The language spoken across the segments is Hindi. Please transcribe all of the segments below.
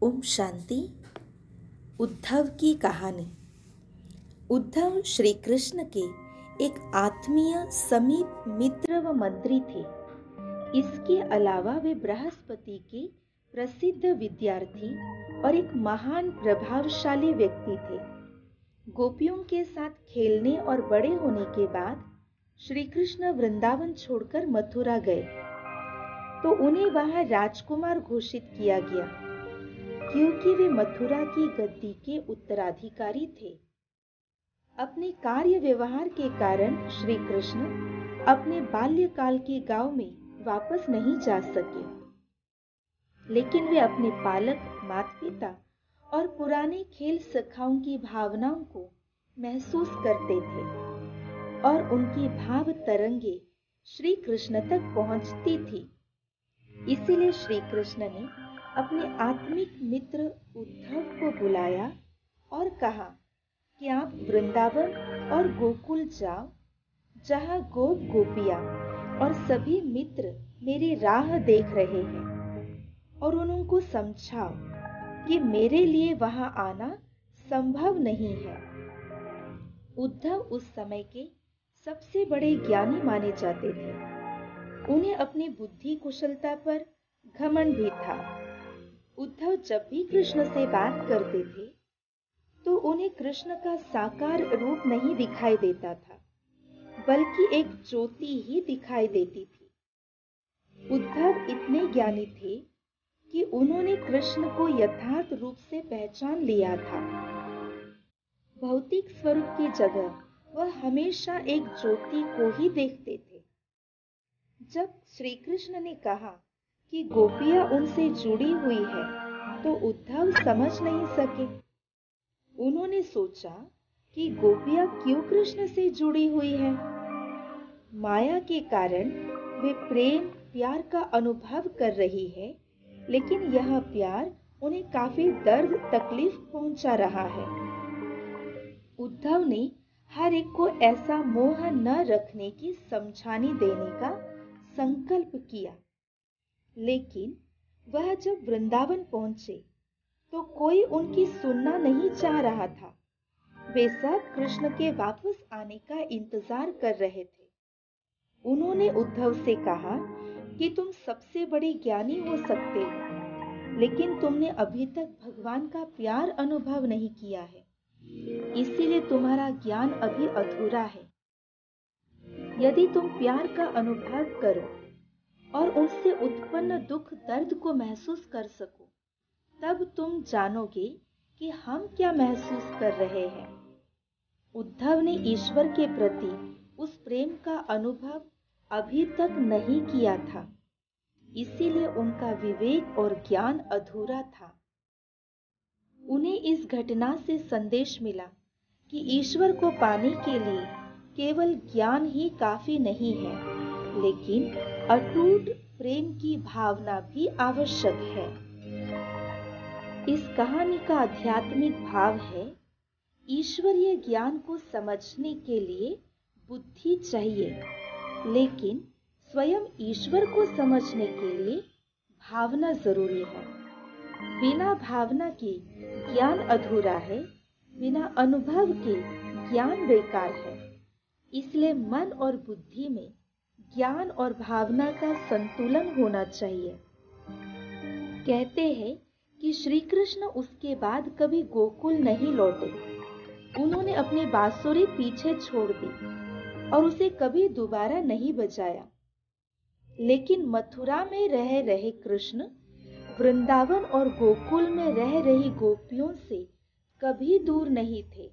ओम शांति। उद्धव की कहानी। उद्धव श्री कृष्ण के एक आत्मीय समीप मित्र व मंत्री थे। इसके अलावा वे बृहस्पति के प्रसिद्ध विद्यार्थी और एक महान प्रभावशाली व्यक्ति थे। गोपियों के साथ खेलने और बड़े होने के बाद श्री कृष्ण वृंदावन छोड़कर मथुरा गए तो उन्हें वहां राजकुमार घोषित किया गया, क्योंकि वे मथुरा की गद्दी के उत्तराधिकारी थे। अपने कार्य व्यवहार के कारण श्री कृष्ण अपने बाल्यकाल के गांव में वापस नहीं जा सके, लेकिन वे अपने पालक, माता पिता और पुराने खेल सखाओं की भावनाओं को महसूस करते थे और उनकी भाव तरंगे श्री कृष्ण तक पहुंचती थी। इसीलिए श्री कृष्ण ने अपने आत्मिक मित्र उद्धव को बुलाया और कहा कि आप वृंदावन और गोकुल जाओ, जहां गोप गोपियां और सभी मित्र मेरी राह देख रहे हैं, और उनको समझाओ कि मेरे लिए वहां आना संभव नहीं है। उद्धव उस समय के सबसे बड़े ज्ञानी माने जाते थे। उन्हें अपनी बुद्धि कुशलता पर घमंड भी था। उद्धव जब भी कृष्ण से बात करते थे तो उन्हें कृष्ण का साकार रूप नहीं दिखाई देता था, बल्कि एक ज्योति ही दिखाई देती थी। उद्धव इतने ज्ञानी थे कि उन्होंने कृष्ण को यथार्थ रूप से पहचान लिया था। भौतिक स्वरूप की जगह वह हमेशा एक ज्योति को ही देखते थे। जब श्री कृष्ण ने कहा कि गोपियां उनसे जुड़ी हुई है तो उद्धव समझ नहीं सके। उन्होंने सोचा कि गोपियां क्यों कृष्ण से जुड़ी हुई है। माया के कारण वे प्रेम प्यार का अनुभव कर रही है, लेकिन यह प्यार उन्हें काफी दर्द तकलीफ पहुंचा रहा है। उद्धव ने हर एक को ऐसा मोह न रखने की समझानी देने का संकल्प किया, लेकिन वह जब वृंदावन पहुंचे तो कोई उनकी सुनना नहीं चाह रहा था। वे सब कृष्ण के वापस आने का इंतजार कर रहे थे। उन्होंने उद्धव से कहा कि तुम सबसे बड़े ज्ञानी हो सकते हो, लेकिन तुमने अभी तक भगवान का प्यार अनुभव नहीं किया है, इसीलिए तुम्हारा ज्ञान अभी अधूरा है। यदि तुम प्यार का अनुभव करो और उससे उत्पन्न दुख दर्द को महसूस कर सको, तब तुम जानोगे कि हम क्या महसूस कर रहे हैं। उद्धव ने ईश्वर के प्रति उस प्रेम का अनुभव अभी तक नहीं किया था, इसीलिए उनका विवेक और ज्ञान अधूरा था। उन्हें इस घटना से संदेश मिला कि ईश्वर को पाने के लिए केवल ज्ञान ही काफी नहीं है, लेकिन अटूट प्रेम की भावना भी आवश्यक है। इस कहानी का आध्यात्मिक भाव है, ईश्वरीय ज्ञान को समझने के लिए बुद्धि चाहिए, लेकिन स्वयं ईश्वर को समझने के लिए भावना जरूरी है। बिना भावना के ज्ञान अधूरा है, बिना अनुभव के ज्ञान बेकार है। इसलिए मन और बुद्धि में ज्ञान और भावना का संतुलन होना चाहिए। कहते हैं कि श्री कृष्ण उसके बाद कभी गोकुल नहीं लौटे। उन्होंने अपनी बांसुरी पीछे छोड़ दी और उसे कभी दोबारा नहीं बजाया। लेकिन मथुरा में रह रहे कृष्ण वृंदावन और गोकुल में रह रही गोपियों से कभी दूर नहीं थे।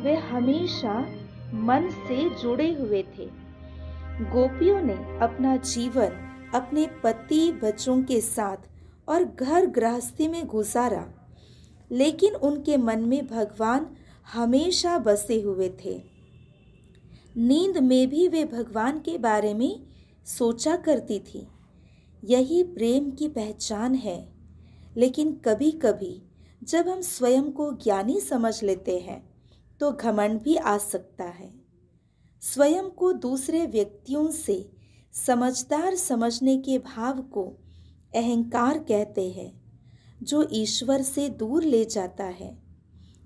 वे हमेशा मन से जुड़े हुए थे। गोपियों ने अपना जीवन अपने पति बच्चों के साथ और घर गृहस्थी में गुजारा, लेकिन उनके मन में भगवान हमेशा बसे हुए थे। नींद में भी वे भगवान के बारे में सोचा करती थी। यही प्रेम की पहचान है। लेकिन कभी कभी जब हम स्वयं को ज्ञानी समझ लेते हैं तो घमंड भी आ सकता है। स्वयं को दूसरे व्यक्तियों से समझदार समझने के भाव को अहंकार कहते हैं। जो ईश्वर से दूर ले जाता है।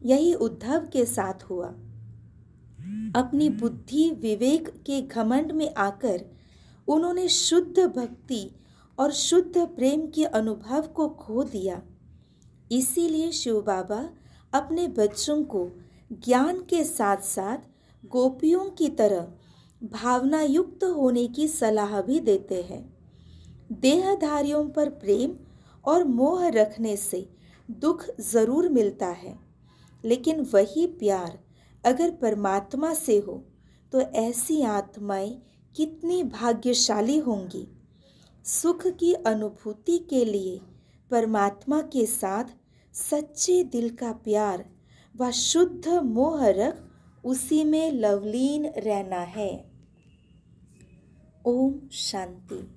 यही उद्धव के साथ हुआ। अपनी बुद्धि विवेक के घमंड में आकर उन्होंने शुद्ध भक्ति और शुद्ध प्रेम के अनुभव को खो दिया। इसीलिए शिव बाबा अपने बच्चों को ज्ञान के साथ साथ गोपियों की तरह भावना युक्त होने की सलाह भी देते हैं। देहधारियों पर प्रेम और मोह रखने से दुख जरूर मिलता है, लेकिन वही प्यार अगर परमात्मा से हो तो ऐसी आत्माएं कितनी भाग्यशाली होंगी। सुख की अनुभूति के लिए परमात्मा के साथ सच्चे दिल का प्यार व शुद्ध मोह रख उसी में लवलीन रहना है। ओम शांति।